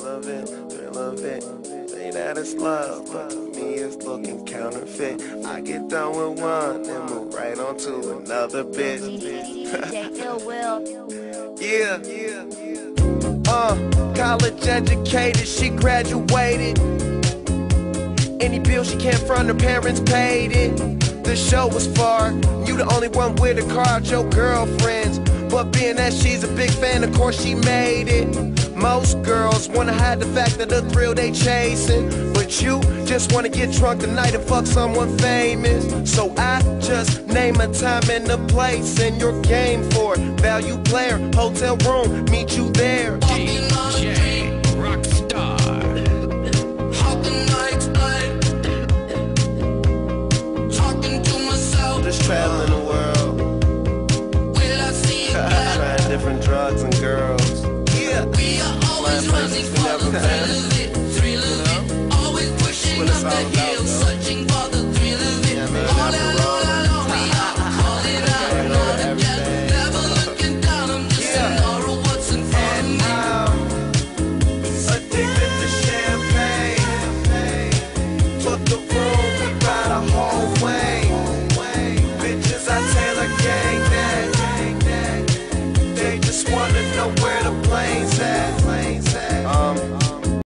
thrill of it. Say that it's love, but to me it's looking counterfeit. I get done with one and move right on to another bitch. Yeah. College educated, she graduated. Any bill she can't front, her parents paid it. The show was far, you the only one with a car out your girlfriends. But being that she's a big fan, of course she made it. Most girls wanna hide the fact that the thrill they chasing, but you just wanna get drunk tonight and fuck someone famous. So I just name a time and a place, and you're game for it. Value player, hotel room, meet you there.